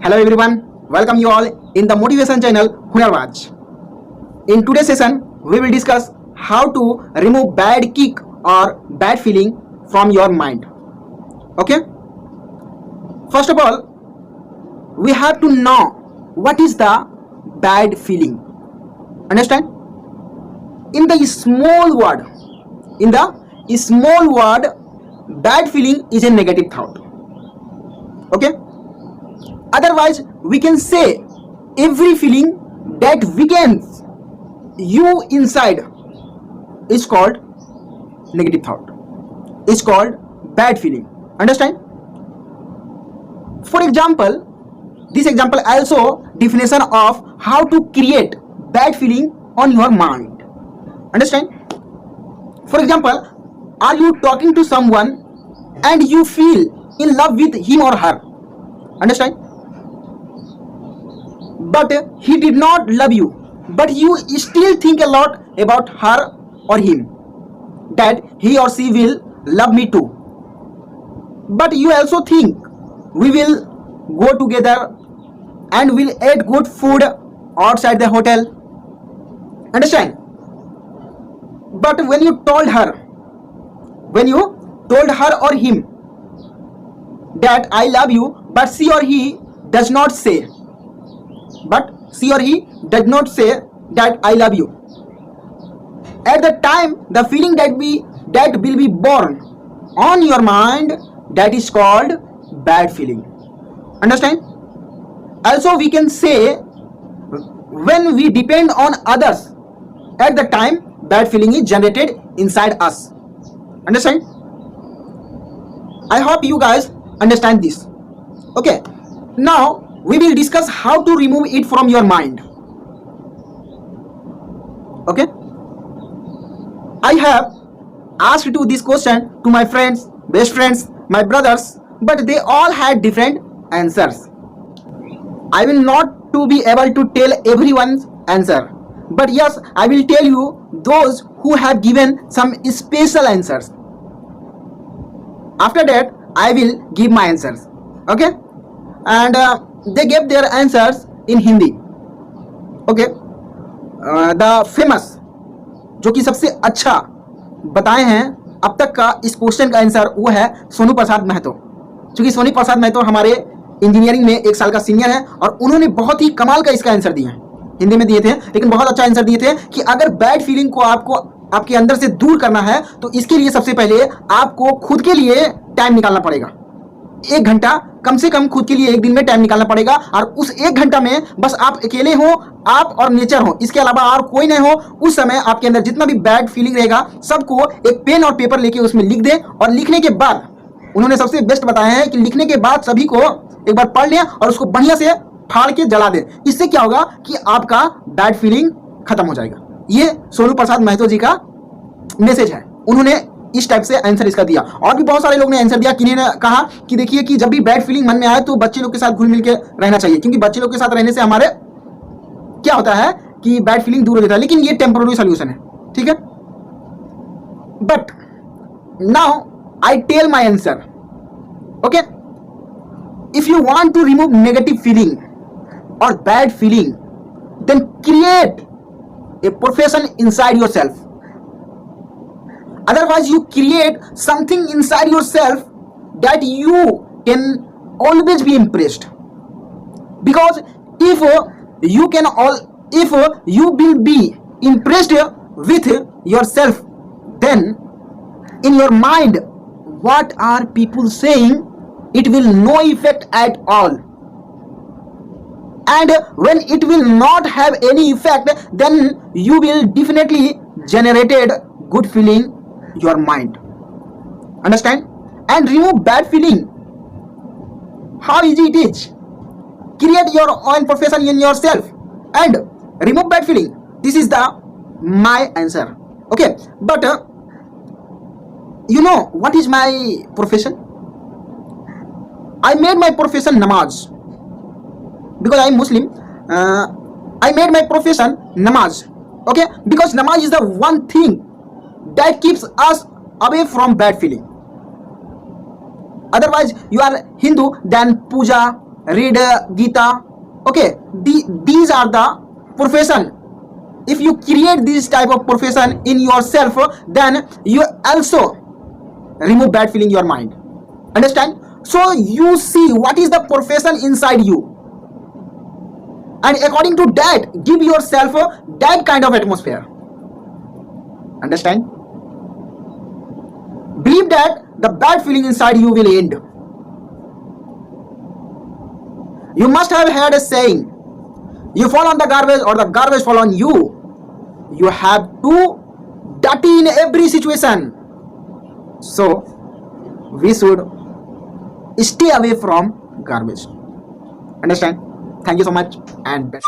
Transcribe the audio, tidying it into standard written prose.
Hello everyone, welcome you all in the motivation channel Hunarwaj. In today's session, we will discuss how to remove bad kick or bad feeling from your mind. Okay? First of all, we have to know what is the bad feeling. Understand? In the small word, bad feeling is a negative thought. Okay? Otherwise, we can say every feeling that weakens you inside is called negative thought. It's called bad feeling. Understand? For example, this example also definition of how to create bad feeling on your mind. Understand? For example, are you talking to someone and you feel in love with him or her? Understand? But he did not love you, but you still think a lot about her or him, that he or she will love me too. But you also think we will go together and will eat good food outside the hotel. Understand? But when you told her or him that I love you, but she or he does not say that I love you. At the time, the feeling that will be born on your mind, that is called bad feeling. Understand? Also, we can say when we depend on others, at the time bad feeling is generated inside us. Understand? I hope you guys understand this. Okay, now we will discuss how to remove it from your mind. Okay, I have asked to this question to my friends, best friends, my brothers, but they all had different answers. I will not to be able to tell everyone's answer, but yes, I will tell you those who have given some special answers. After that, I will give my answers. Okay, and they gave their answers in Hindi. Okay, the famous, जो कि सबसे अच्छा बताए हैं अब तक का इस क्वेश्चन का आंसर, वो है सोनू प्रसाद महतो. क्योंकि सोनू प्रसाद महतो हमारे इंजीनियरिंग में 1 साल का सीनियर है और उन्होंने बहुत ही कमाल का इसका आंसर दिया है. हिंदी में दिए थे लेकिन बहुत अच्छा आंसर दिए थे कि अगर बैड फीलिंग को आपको आपके अंदर से दूर करना है तो इसके लिए सबसे पहले आपको खुद के लिए टाइम निकालना पड़ेगा. 1 घंटा कम से कम खुद के लिए एक दिन में टाइम निकालना पड़ेगा और उस 1 घंटा में बस आप अकेले हो, आप और नेचर हो, इसके अलावा और कोई नहीं हो. उस समय आपके अंदर जितना भी बैड फीलिंग रहेगा सबको एक पेन और पेपर लेके उसमें लिख दें और लिखने के बाद उन्होंने सबसे बेस्ट बताया है कि लिखने के बाद सभी को एक बार पढ़ लें और उसको बढ़िया से फाड़ के जला दें. इससे क्या होगा कि आपका बैड फीलिंग खत्म हो जाएगा. ये सोनू प्रसाद महतो जी का मैसेज है. उन्होंने इस टाइप से आंसर इसका दिया. और भी बहुत सारे लोग ने आंसर दिया. किन्हीं ने कहा कि देखिए कि जब भी बैड फीलिंग मन में आए तो बच्चे लोग के साथ घुल मिल के रहना चाहिए, क्योंकि बच्चे लोग के साथ रहने से हमारे क्या होता है कि बैड फीलिंग दूर हो जाता है. लेकिन ये टेम्पोररी सोल्यूशन है. ठीक है, but now I tell my answer. Okay, if you want to remove negative feeling और bad feeling, then create a profession inside yourself. Otherwise, you create something inside yourself that you can always be impressed. Because if you will be impressed with yourself, then in your mind, what are people saying, it will no effect at all. And when it will not have any effect, then you will definitely generated good feeling your mind. Understand? And remove bad feeling. How easy it is. Create your own profession in yourself and remove bad feeling. This is my answer. Okay, but you know what is my profession? I made my profession namaz. Because I am Muslim, I made my profession namaz. Okay, because namaz is the one thing that keeps us away from bad feeling. Otherwise, you are Hindu, then puja, read Gita. Okay, these are the profession. If you create this type of profession in yourself, then you also remove bad feeling in your mind. Understand? So you see what is the profession inside you, and according to that, give yourself that kind of atmosphere. Understand? Believe that the bad feeling inside you will end. You must have heard a saying, you fall on the garbage or the garbage fall on you. You have to dirty in every situation. So we should stay away from garbage. Understand? Thank you so much and best.